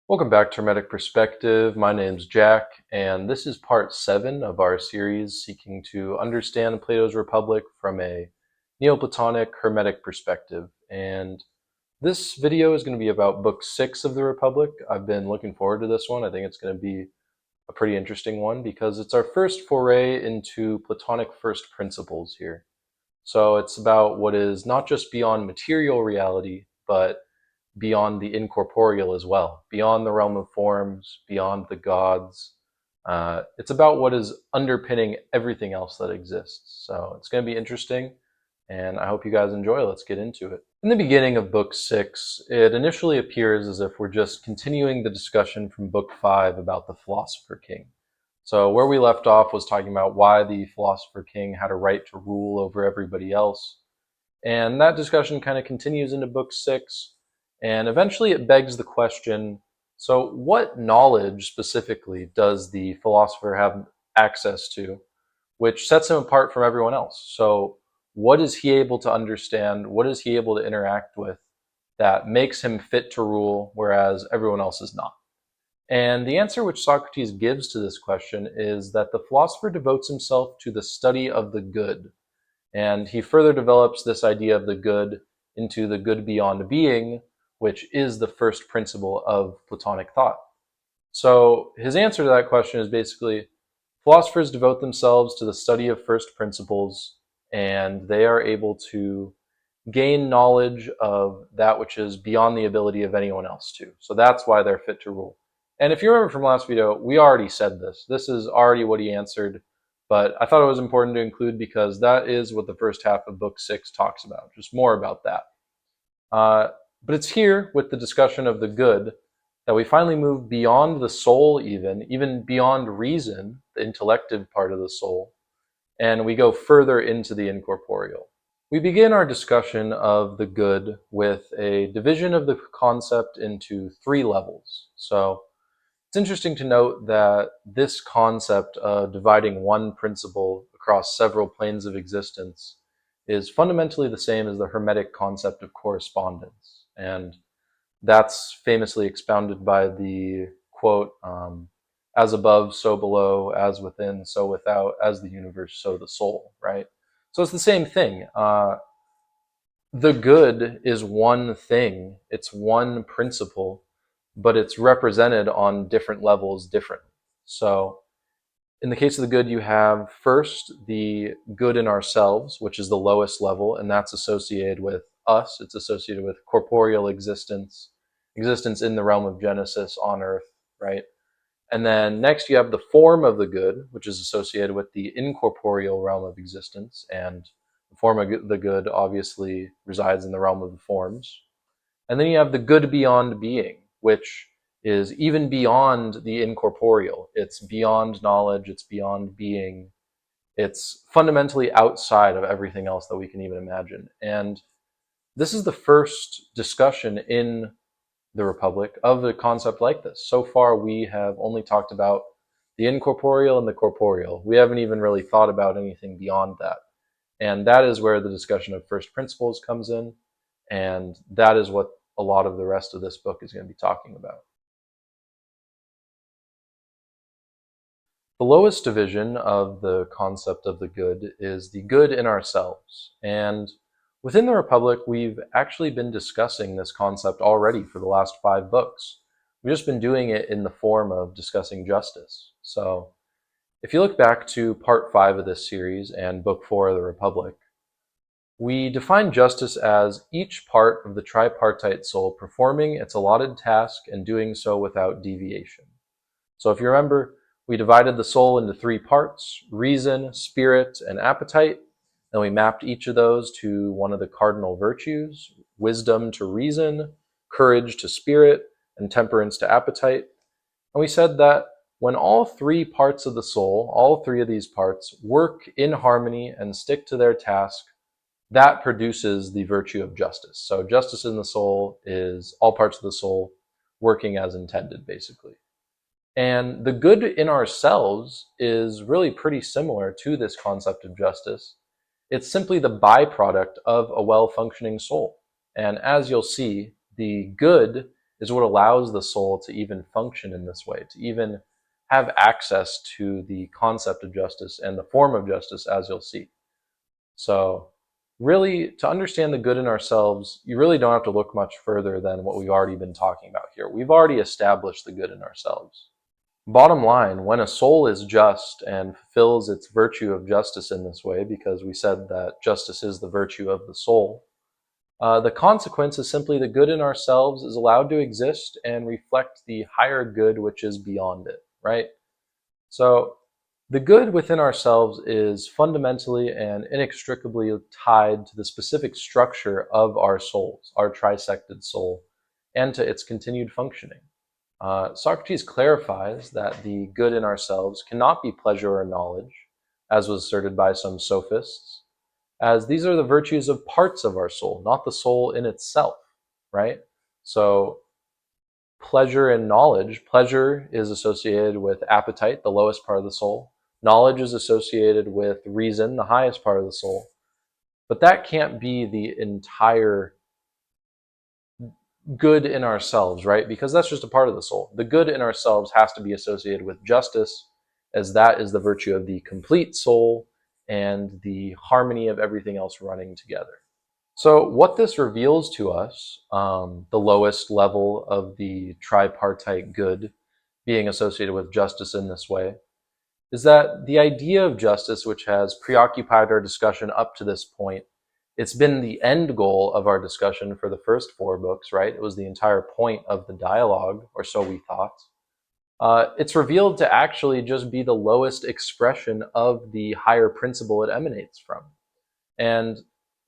Welcome back to Hermetic Perspective. My name's Jack, and this is part 7 of our series seeking to understand Plato's Republic from a Neoplatonic Hermetic perspective. And this video is going to be about Book 6 of the Republic. I've been looking forward to this one. I think it's going to be a pretty interesting one because it's our first foray into Platonic first principles here. So it's about what is not just beyond material reality, but beyond the incorporeal as well, beyond the realm of forms, beyond the gods. It's about what is underpinning everything else that exists. So it's going to be interesting, and I hope you guys enjoy. Let's get into it. In the beginning of Book 6, it initially appears as if we're just continuing the discussion from Book 5 about the Philosopher King. So where we left off was talking about why the Philosopher King had a right to rule over everybody else. And that discussion kind of continues into Book 6, and eventually it begs the question, so what knowledge specifically does the philosopher have access to, which sets him apart from everyone else? So what is he able to understand? What is he able to interact with that makes him fit to rule, whereas everyone else is not? And the answer which Socrates gives to this question is that the philosopher devotes himself to the study of the good. And he further develops this idea of the good into the good beyond being, which is the first principle of Platonic thought. So his answer to that question is basically, philosophers devote themselves to the study of first principles, and they are able to gain knowledge of that which is beyond the ability of anyone else to. So that's why they're fit to rule. And if you remember from last video, we already said this. This is already what he answered, but I thought it was important to include because that is what the first half of Book 6 talks about, just more about that. But it's here with the discussion of the good that we finally move beyond the soul even beyond reason, the intellective part of the soul, and we go further into the incorporeal. We begin our discussion of the good with a division of the concept into 3 levels. So it's interesting to note that this concept of dividing one principle across several planes of existence is fundamentally the same as the Hermetic concept of correspondence. And that's famously expounded by the quote, as above, so below, as within, so without, as the universe, so the soul, right? So it's the same thing. The good is one thing, it's one principle, but it's represented on different levels differently. So in the case of the good, you have first the good in ourselves, which is the lowest level, and that's associated with us. It's associated with corporeal existence, existence in the realm of Genesis on earth, right? And then next you have the form of the good, which is associated with the incorporeal realm of existence, and the form of the good obviously resides in the realm of the forms. And then you have the good beyond being, which is even beyond the incorporeal. It's beyond knowledge, it's beyond being. It's fundamentally outside of everything else that we can even imagine. And this is the first discussion in the Republic of a concept like this. So far, we have only talked about the incorporeal and the corporeal. We haven't even really thought about anything beyond that. And that is where the discussion of first principles comes in. And that is what a lot of the rest of this book is going to be talking about. The lowest division of the concept of the good is the good in ourselves. And within the Republic, we've actually been discussing this concept already for the last 5 books. We've just been doing it in the form of discussing justice. So if you look back to part 5 of this series and book 4 of the Republic, we define justice as each part of the tripartite soul performing its allotted task and doing so without deviation. So if you remember, we divided the soul into 3 parts: reason, spirit, and appetite. And we mapped each of those to one of the cardinal virtues: wisdom to reason, courage to spirit, and temperance to appetite. And we said that when all 3 parts of the soul, all 3 of these parts, work in harmony and stick to their task, that produces the virtue of justice. So justice in the soul is all parts of the soul working as intended, basically. And the good in ourselves is really pretty similar to this concept of justice. It's simply the byproduct of a well-functioning soul. And as you'll see, the good is what allows the soul to even function in this way, to even have access to the concept of justice and the form of justice, as you'll see. So, really, to understand the good in ourselves, you really don't have to look much further than what we've already been talking about here. We've already established the good in ourselves. Bottom line, when a soul is just and fulfills its virtue of justice in this way, because we said that justice is the virtue of the soul, the consequence is simply the good in ourselves is allowed to exist and reflect the higher good which is beyond it, right? So the good within ourselves is fundamentally and inextricably tied to the specific structure of our souls, our trisected soul, and to its continued functioning. Socrates clarifies that the good in ourselves cannot be pleasure or knowledge, as was asserted by some sophists, as these are the virtues of parts of our soul, not the soul in itself, right? So pleasure and knowledge. Pleasure is associated with appetite, the lowest part of the soul. Knowledge is associated with reason, the highest part of the soul. But that can't be the entire good in ourselves, right? Because that's just a part of the soul. The good in ourselves has to be associated with justice, as that is the virtue of the complete soul and the harmony of everything else running together. So, what this reveals to us, the lowest level of the tripartite good being associated with justice in this way, is that the idea of justice, which has preoccupied our discussion up to this point, it's been the end goal of our discussion for the first four books, right? It was the entire point of the dialogue, or so we thought. It's revealed to actually just be the lowest expression of the higher principle it emanates from. And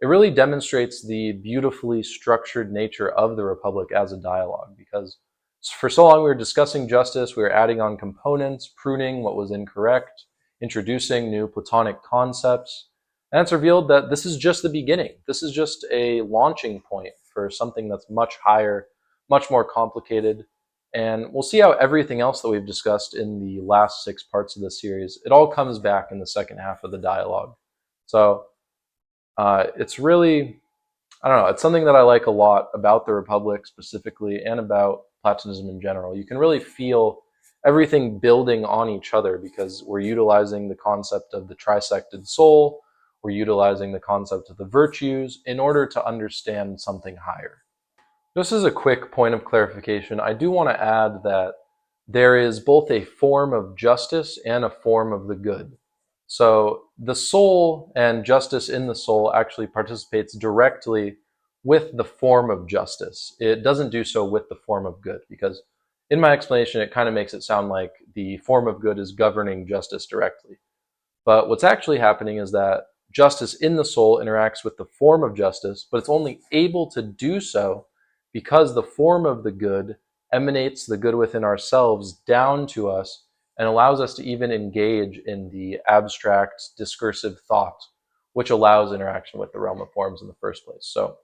it really demonstrates the beautifully structured nature of the Republic as a dialogue, because for so long we were discussing justice, we were adding on components, pruning what was incorrect, introducing new Platonic concepts, and it's revealed that this is just the beginning. This is just a launching point for something that's much higher, much more complicated, and we'll see how everything else that we've discussed in the last 6 parts of the series, it all comes back in the second half of the dialogue. So it's really, I don't know, it's something that I like a lot about the Republic specifically and about Platonism in general. You can really feel everything building on each other because we're utilizing the concept of the trisected soul, we're utilizing the concept of the virtues in order to understand something higher. Just as a quick point of clarification, I do want to add that there is both a form of justice and a form of the good. So the soul and justice in the soul actually participates directly with the form of justice. It doesn't do so with the form of good, because in my explanation, it kind of makes it sound like the form of good is governing justice directly. But what's actually happening is that justice in the soul interacts with the form of justice, but it's only able to do so because the form of the good emanates the good within ourselves down to us and allows us to even engage in the abstract discursive thought, which allows interaction with the realm of forms in the first place. So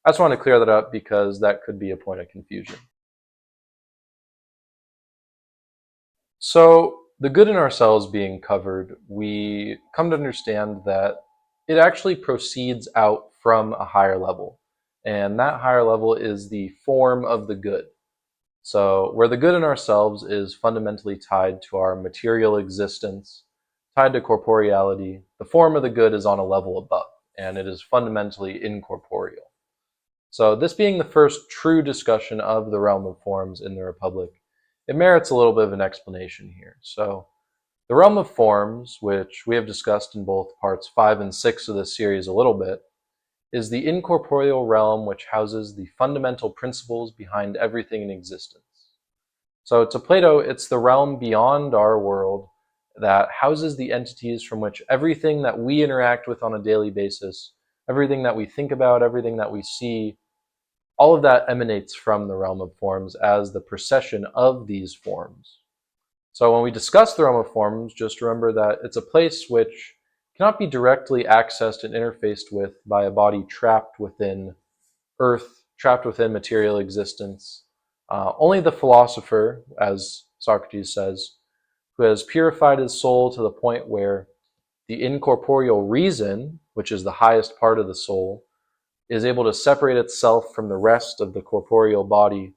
I just want to clear that up because that could be a point of confusion. So the good in ourselves being covered, we come to understand that it actually proceeds out from a higher level. And that higher level is the form of the good. So where the good in ourselves is fundamentally tied to our material existence, tied to corporeality, the form of the good is on a level above, and it is fundamentally incorporeal. So this being the first true discussion of the realm of forms in the Republic, it merits a little bit of an explanation here. So the realm of forms, which we have discussed in both parts 5 and 6 of this series a little bit, is the incorporeal realm which houses the fundamental principles behind everything in existence. So to Plato, it's the realm beyond our world that houses the entities from which everything that we interact with on a daily basis, everything that we think about, everything that we see, all of that emanates from the realm of forms as the procession of these forms. So when we discuss the realm of forms, just remember that it's a place which cannot be directly accessed and interfaced with by a body trapped within earth, trapped within material existence. Only the philosopher, as Socrates says, who has purified his soul to the point where the incorporeal reason, which is the highest part of the soul, is able to separate itself from the rest of the corporeal body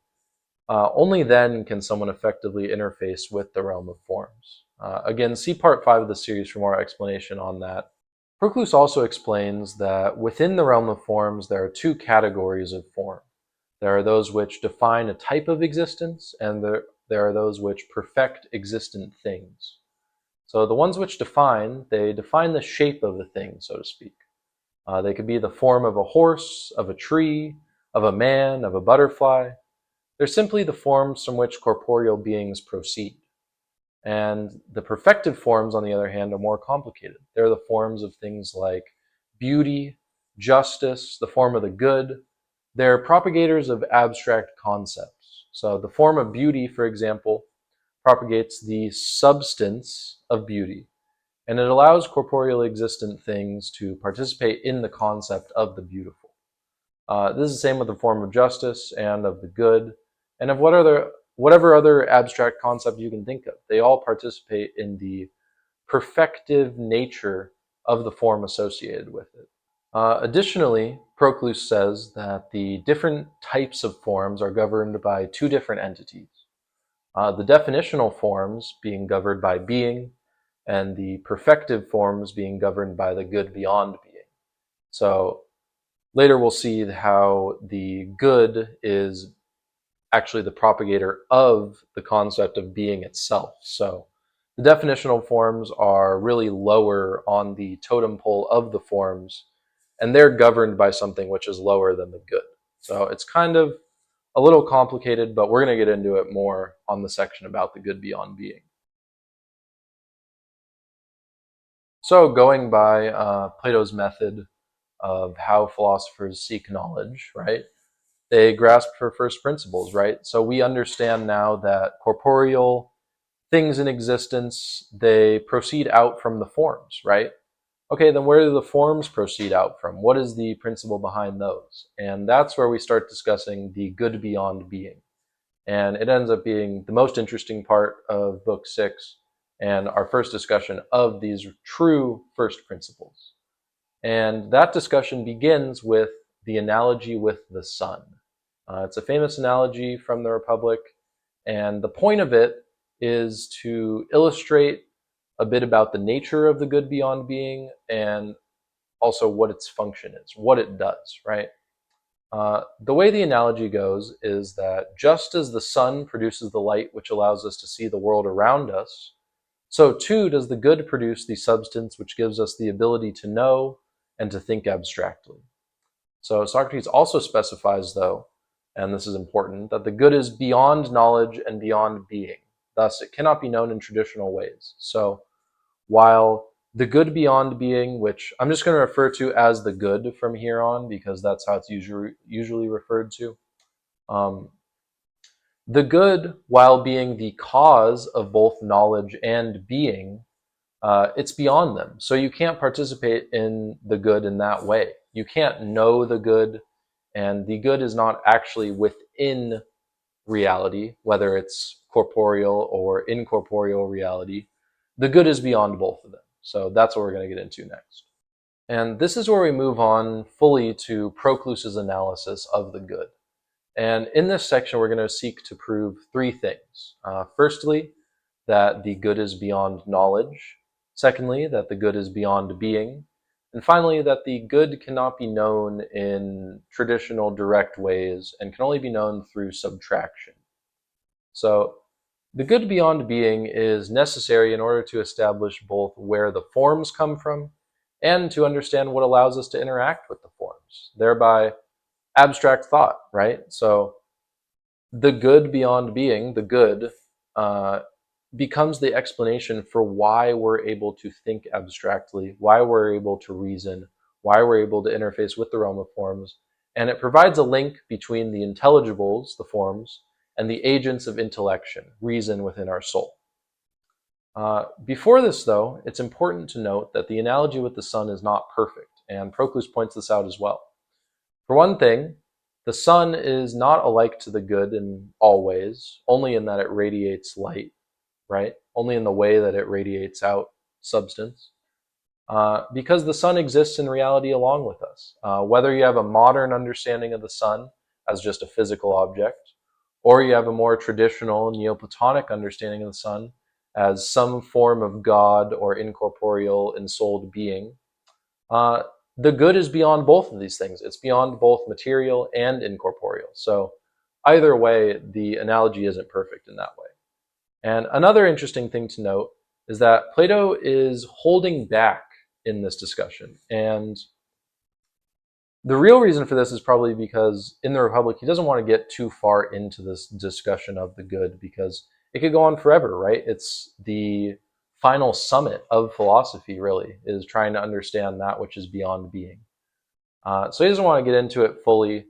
only then can someone effectively interface with the realm of forms. Again, see part 5 of the series for more explanation on that. Proclus also explains that within the realm of forms, there are two categories of form. There are those which define a type of existence, and there are those which perfect existent things. So the ones which they define the shape of a thing, so to speak. They could be the form of a horse, of a tree, of a man, of a butterfly. They're simply the forms from which corporeal beings proceed. And the perfected forms, on the other hand, are more complicated. They're the forms of things like beauty, justice, the form of the good. They're propagators of abstract concepts. So the form of beauty, for example, propagates the substance of beauty, and it allows corporeally existent things to participate in the concept of the beautiful. This is the same with the form of justice and of the good, and of whatever other abstract concept you can think of. They all participate in the perfective nature of the form associated with it. Additionally, Proclus says that the different types of forms are governed by two different entities. The definitional forms being governed by being, and the perfective forms being governed by the good beyond being. So later we'll see how the good is actually the propagator of the concept of being itself. So the definitional forms are really lower on the totem pole of the forms, and they're governed by something which is lower than the good. So it's kind of a little complicated, but we're going to get into it more on the section about the good beyond being. So going by Plato's method of how philosophers seek knowledge, right? They grasp for first principles, right? So we understand now that corporeal things in existence, they proceed out from the forms, right? Okay, then where do the forms proceed out from? What is the principle behind those? And that's where we start discussing the good beyond being. And it ends up being the most interesting part of book 6 and our first discussion of these true first principles. And that discussion begins with the analogy with the sun. It's a famous analogy from the Republic, and the point of it is to illustrate a bit about the nature of the good beyond being and also what its function is, what it does, right? The way the analogy goes is that just as the sun produces the light which allows us to see the world around us, so too does the good produce the substance which gives us the ability to know and to think abstractly. So Socrates also specifies, though, and this is important, that the good is beyond knowledge and beyond being. Thus, it cannot be known in traditional ways. So while the good beyond being, which I'm just going to refer to as the good from here on because that's how it's usually referred to, the good, while being the cause of both knowledge and being, it's beyond them. So you can't participate in the good in that way. You can't know the good, and the good is not actually within reality, whether it's corporeal or incorporeal reality. The good is beyond both of them. So that's what we're going to get into next. And this is where we move on fully to Proclus's analysis of the good. And in this section, we're going to seek to prove three things. Firstly, that the good is beyond knowledge. Secondly, that the good is beyond being. And finally, that the good cannot be known in traditional direct ways and can only be known through subtraction. So the good beyond being is necessary in order to establish both where the forms come from and to understand what allows us to interact with the forms, thereby abstract thought, right? So the good beyond being, the good, becomes the explanation for why we're able to think abstractly, why we're able to reason, why we're able to interface with the realm of forms, and it provides a link between the intelligibles, the forms, and the agents of intellection, reason within our soul. Before this, though, it's important to note that the analogy with the sun is not perfect, and Proclus points this out as well. For one thing, the sun is not alike to the good in all ways, only in that it radiates light, right? Only in the way that it radiates out substance. Because the sun exists in reality along with us. Whether you have a modern understanding of the sun as just a physical object, or you have a more traditional Neoplatonic understanding of the sun as some form of God or incorporeal ensouled being. Uh, the good is beyond both of these things. It's beyond both material and incorporeal. So either way, the analogy isn't perfect in that way. And another interesting thing to note is that Plato is holding back in this discussion. And the real reason for this is probably because in the Republic, he doesn't want to get too far into this discussion of the good because it could go on forever, right? It's the final summit of philosophy, really, is trying to understand that which is beyond being. So he doesn't want to get into it fully,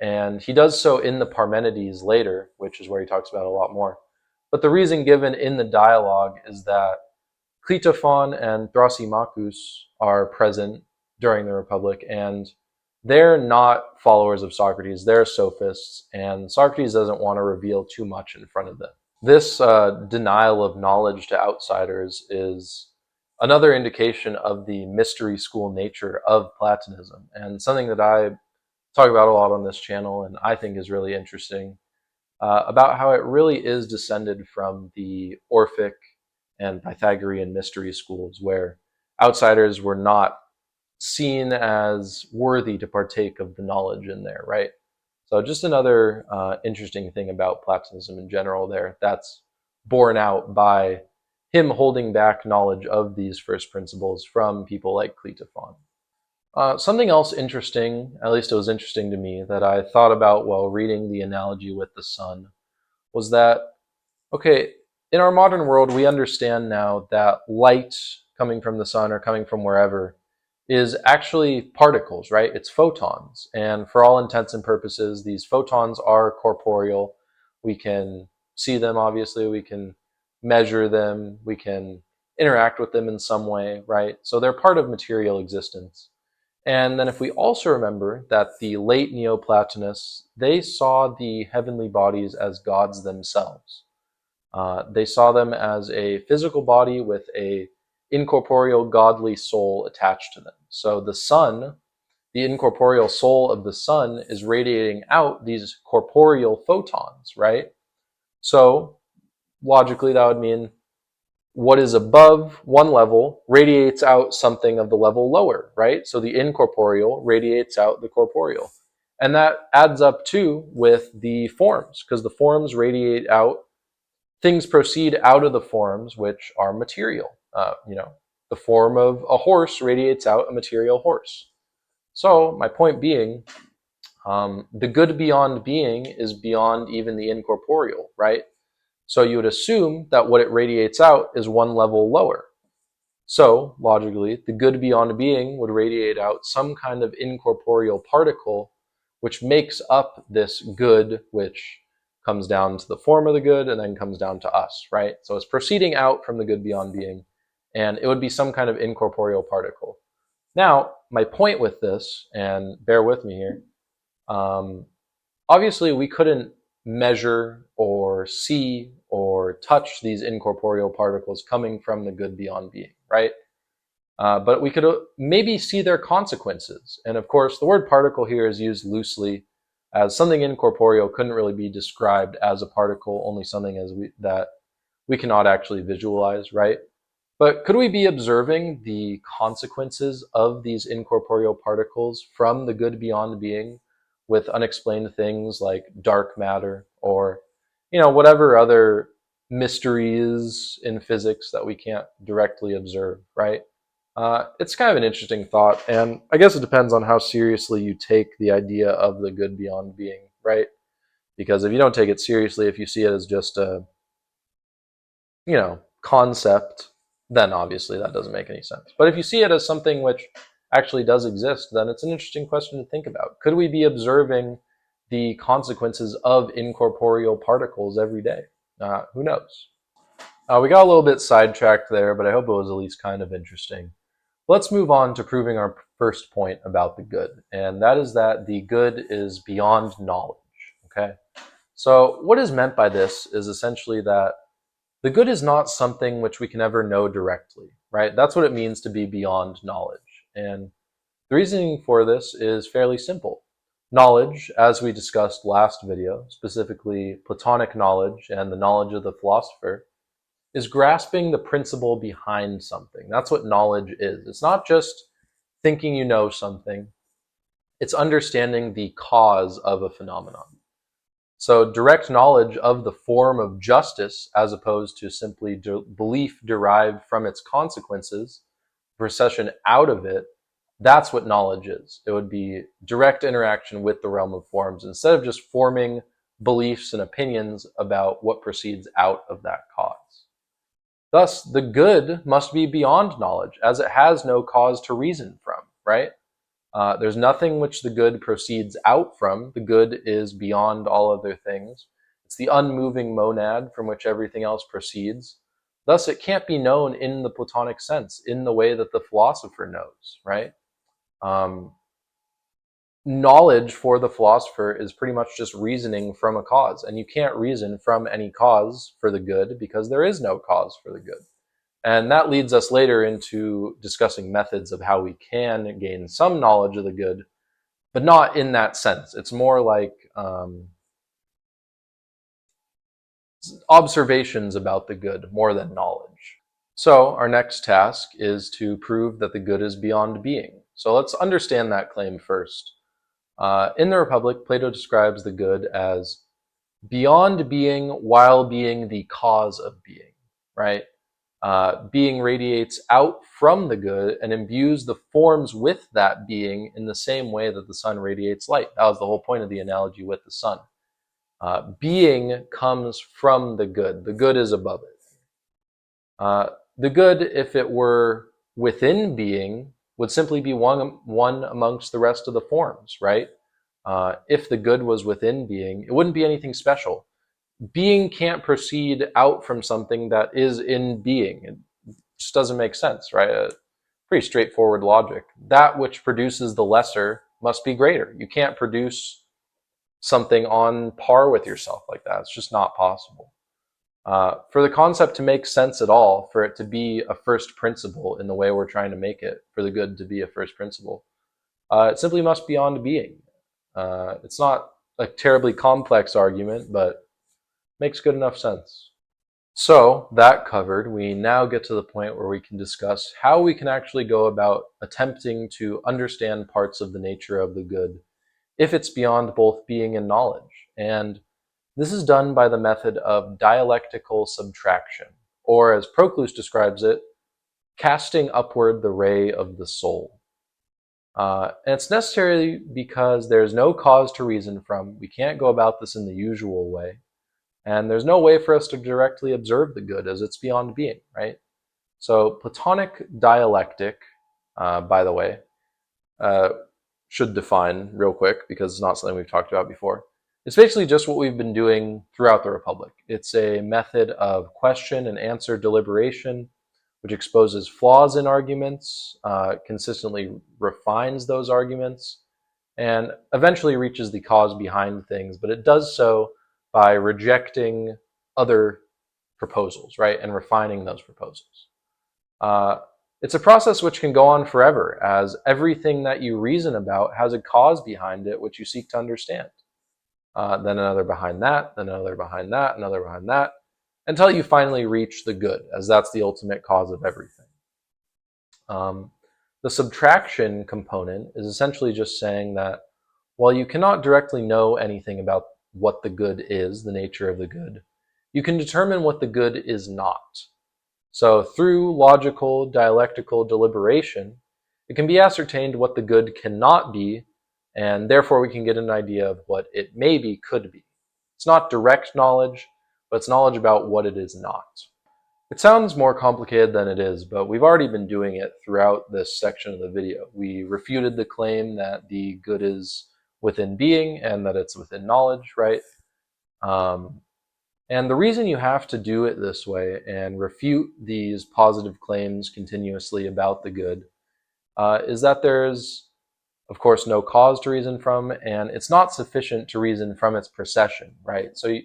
and he does so in the Parmenides later, which is where he talks about it a lot more. But the reason given in the dialogue is that Cleitophon and Thrasymachus are present during the Republic, and they're not followers of Socrates, they're sophists, and Socrates doesn't want to reveal too much in front of them. This denial of knowledge to outsiders is another indication of the mystery school nature of Platonism, and something that I talk about a lot on this channel and I think is really interesting about how it really is descended from the Orphic and Pythagorean mystery schools, where outsiders were not seen as worthy to partake of the knowledge in there, right? So just another interesting thing about Platonism in general there that's borne out by him holding back knowledge of these first principles from people like Cleitophon. Something else interesting, at least it was interesting to me, that I thought about while reading the analogy with the sun was that, okay, in our modern world, we understand now that light coming from the sun or coming from wherever is actually particles, right? It's photons. And for all intents and purposes, these photons are corporeal. We can see them, obviously. We can measure them. We can interact with them in some way, right? So they're part of material existence. And then if we also remember that the late Neoplatonists, they saw the heavenly bodies as gods themselves. They saw them as a physical body with a incorporeal godly soul attached to them. So the sun, the incorporeal soul of the sun, is radiating out these corporeal photons, right? So logically, that would mean what is above one level radiates out something of the level lower, right? So the incorporeal radiates out the corporeal. And that adds up too with the forms, because the forms radiate out, things proceed out of the forms which are material. The form of a horse radiates out a material horse. So my point being, the good beyond being is beyond even the incorporeal, right? So you would assume that what it radiates out is one level lower. So, logically, the good beyond being would radiate out some kind of incorporeal particle which makes up this good, which comes down to the form of the good and then comes down to us, right? So it's proceeding out from the good beyond being, and it would be some kind of incorporeal particle. Now, my point with this, and bear with me here, obviously we couldn't measure or see or touch these incorporeal particles coming from the good beyond being, right? But we could maybe see their consequences. And of course, the word particle here is used loosely, as something incorporeal couldn't really be described as a particle, only something that we cannot actually visualize, right? But could we be observing the consequences of these incorporeal particles from the good beyond being with unexplained things like dark matter or, whatever other mysteries in physics that we can't directly observe, right? It's kind of an interesting thought, and I guess it depends on how seriously you take the idea of the good beyond being, right? Because if you don't take it seriously, if you see it as just a, concept, then obviously that doesn't make any sense. But if you see it as something which actually does exist, then it's an interesting question to think about. Could we be observing the consequences of incorporeal particles every day? Who knows? We got a little bit sidetracked there, but I hope it was at least kind of interesting. Let's move on to proving our first point about the good, and that is that the good is beyond knowledge, okay? So what is meant by this is essentially that the good is not something which we can ever know directly, right? That's what it means to be beyond knowledge. And the reasoning for this is fairly simple. Knowledge, as we discussed last video, specifically Platonic knowledge and the knowledge of the philosopher, is grasping the principle behind something. That's what knowledge is. It's not just thinking you know something, it's understanding the cause of a phenomenon. So direct knowledge of the form of justice, as opposed to simply belief derived from its consequences, procession out of it, that's what knowledge is. It would be direct interaction with the realm of forms instead of just forming beliefs and opinions about what proceeds out of that cause. Thus, the good must be beyond knowledge, as it has no cause to reason from, right? There's nothing which the good proceeds out from. The good is beyond all other things. It's the unmoving monad from which everything else proceeds. Thus, it can't be known in the Platonic sense, in the way that the philosopher knows, right? Knowledge for the philosopher is pretty much just reasoning from a cause, and you can't reason from any cause for the good because there is no cause for the good. And that leads us later into discussing methods of how we can gain some knowledge of the good, but not in that sense. It's more like observations about the good more than knowledge. So our next task is to prove that the good is beyond being. So let's understand that claim first. In the Republic, Plato describes the good as beyond being while being the cause of being, right? Being radiates out from the good and imbues the forms with that being in the same way that the sun radiates light. That was the whole point of the analogy with the sun. Being comes from the good. The good is above it. The good, if it were within being, would simply be one amongst the rest of the forms, right? If the good was within being, it wouldn't be anything special. Being can't proceed out from something that is in being. It just doesn't make sense, right? Pretty straightforward logic. That which produces the lesser must be greater. You can't produce something on par with yourself like that. It's just not possible. For the concept to make sense at all, for it to be a first principle in the way we're trying to make it, for the good to be a first principle, it simply must be beyond being. It's not a terribly complex argument, but makes good enough sense. So, that covered, we now get to the point where we can discuss how we can actually go about attempting to understand parts of the nature of the good if it's beyond both being and knowledge. And this is done by the method of dialectical subtraction, or as Proclus describes it, casting upward the ray of the soul. And it's necessary because there's no cause to reason from. We can't go about this in the usual way. And there's no way for us to directly observe the good as it's beyond being, right? So Platonic dialectic, by the way, should define real quick because it's not something we've talked about before. It's basically just what we've been doing throughout the Republic. It's a method of question and answer deliberation, which exposes flaws in arguments, consistently refines those arguments, and eventually reaches the cause behind things, but it does so by rejecting other proposals, right, and refining those proposals. It's a process which can go on forever, as everything that you reason about has a cause behind it which you seek to understand. Then another behind that, then another behind that, another behind that, until you finally reach the good, as that's the ultimate cause of everything. The subtraction component is essentially just saying that while you cannot directly know anything about what the good is, the nature of the good, you can determine what the good is not. So through logical, dialectical deliberation, it can be ascertained what the good cannot be, and therefore we can get an idea of what it maybe could be. It's not direct knowledge, but it's knowledge about what it is not. It sounds more complicated than it is, but we've already been doing it throughout this section of the video. We refuted the claim that the good is within being and that it's within knowledge, right? And the reason you have to do it this way and refute these positive claims continuously about the good is that there's, of course, no cause to reason from, and it's not sufficient to reason from its procession, right? So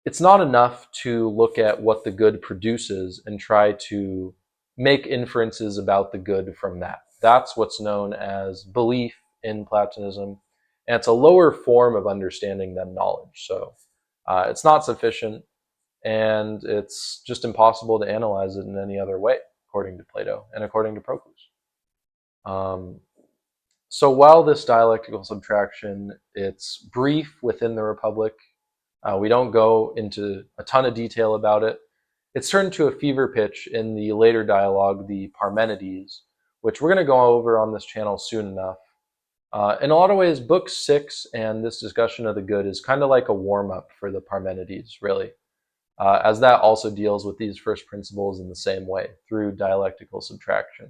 it's not enough to look at what the good produces and try to make inferences about the good from that. That's what's known as belief in Platonism. And it's a lower form of understanding than knowledge. So it's not sufficient, and it's just impossible to analyze it in any other way, according to Plato and according to Proclus. Um, so while this dialectical subtraction, it's brief within the Republic, we don't go into a ton of detail about it. It's turned to a fever pitch in the later dialogue, the Parmenides, which we're going to go over on this channel soon enough. In a lot of ways, Book 6 and this discussion of the good is kind of like a warm-up for the Parmenides, really, as that also deals with these first principles in the same way, through dialectical subtraction.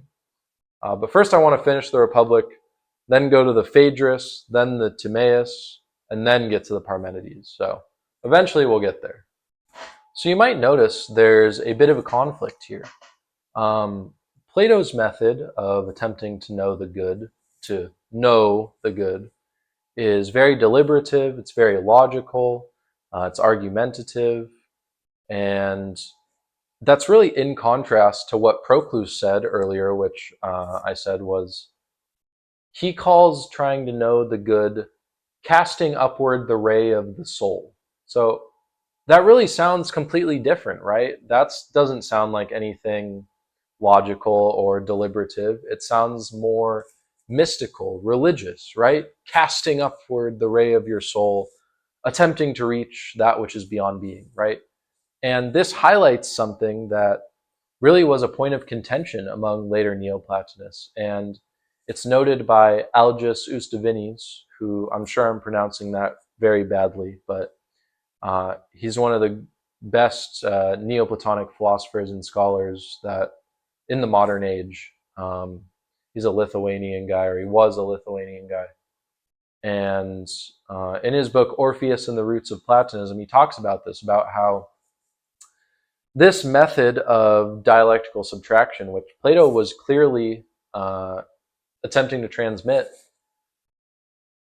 But first I want to finish the Republic, then go to the Phaedrus, then the Timaeus, and then get to the Parmenides. So eventually we'll get there. So you might notice there's a bit of a conflict here. Plato's method of attempting to know the good, is very deliberative, it's very logical, it's argumentative, and that's really in contrast to what Proclus said earlier, which I said was, he calls trying to know the good casting upward the ray of the soul. So that really sounds completely different, right? That doesn't sound like anything logical or deliberative. It sounds more mystical, religious, right? Casting upward the ray of your soul, attempting to reach that which is beyond being, right? And this highlights something that really was a point of contention among later Neoplatonists. And it's noted by Algis Ustavinis, who I'm sure I'm pronouncing that very badly, but he's one of the best Neoplatonic philosophers and scholars that in the modern age. He's a Lithuanian guy, or he was a Lithuanian guy. And in his book, Orpheus and the Roots of Platonism, he talks about this, about how this method of dialectical subtraction, which Plato was clearly attempting to transmit,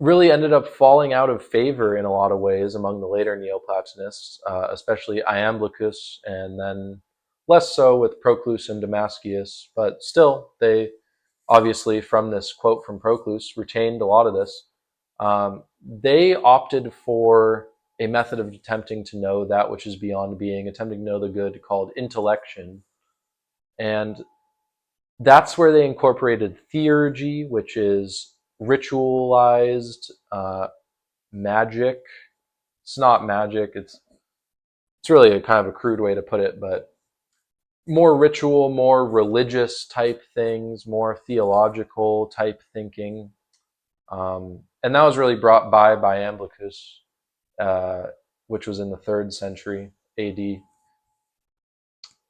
really ended up falling out of favor in a lot of ways among the later Neoplatonists, especially Iamblichus, and then less so with Proclus and Damascius. But still, they obviously, from this quote from Proclus, retained a lot of this. They opted for a method of attempting to know that which is beyond being, attempting to know the good, called intellection. And that's where they incorporated theurgy, which is ritualized magic. It's not magic. It's really a kind of a crude way to put it, but more ritual, more religious type things, more theological type thinking. And that was really brought by Iamblichus, which was in the 3rd century AD.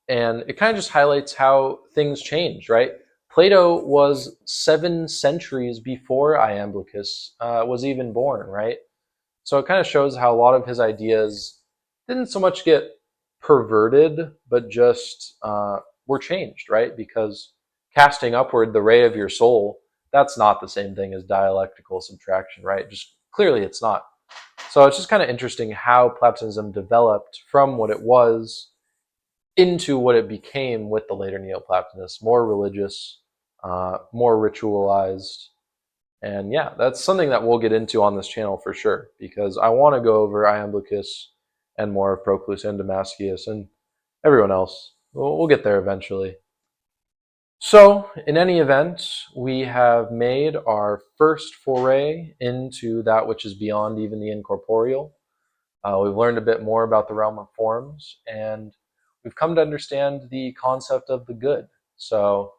And it kind of just highlights how things change, right? Plato was 7 centuries before Iamblichus was even born, right? So it kind of shows how a lot of his ideas didn't so much get perverted, but just were changed, right? Because casting upward the ray of your soul, that's not the same thing as dialectical subtraction, right? Just clearly it's not. So it's just kind of interesting how Platonism developed from what it was into what it became with the later Neoplatonists, more religious, more ritualized. And yeah, that's something that we'll get into on this channel for sure, because I want to go over Iamblichus and more of Proclus and Damascius and everyone else. We'll get there eventually. So, in any event, we have made our first foray into that which is beyond even the incorporeal. We've learned a bit more about the realm of forms, and we've come to understand the concept of the good. So,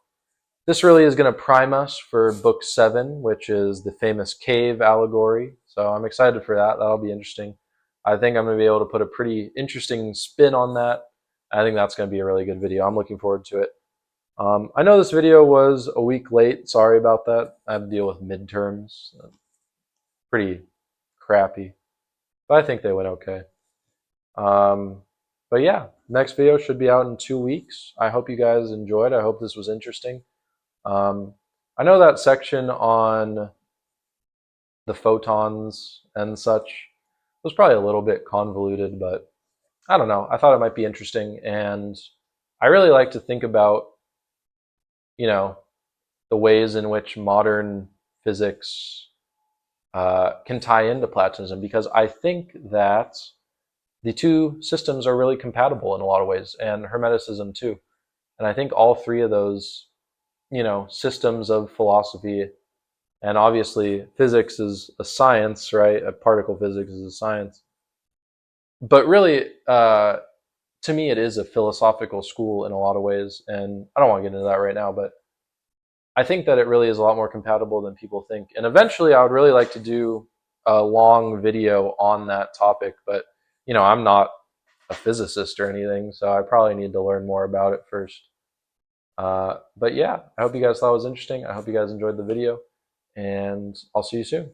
this really is going to prime us for Book 7, which is the famous cave allegory. So, I'm excited for that. That'll be interesting. I think I'm going to be able to put a pretty interesting spin on that. I think that's going to be a really good video. I'm looking forward to it. I know this video was a week late. Sorry about that. I had to deal with midterms. Pretty crappy. But I think they went okay. But yeah, next video should be out in 2 weeks. I hope you guys enjoyed. I hope this was interesting. I know that section on the photons and such was probably a little bit convoluted, but I don't know. I thought it might be interesting. And I really like to think about, the ways in which modern physics can tie into Platonism, because I think that the two systems are really compatible in a lot of ways, and Hermeticism too. And I think all three of those, systems of philosophy, and obviously physics is a science, right? A particle physics is a science, but really, to me, it is a philosophical school in a lot of ways. And I don't want to get into that right now, but I think that it really is a lot more compatible than people think. And eventually, I would really like to do a long video on that topic, but I'm not a physicist or anything, so I probably need to learn more about it first. But yeah, I hope you guys thought it was interesting. I hope you guys enjoyed the video, and I'll see you soon.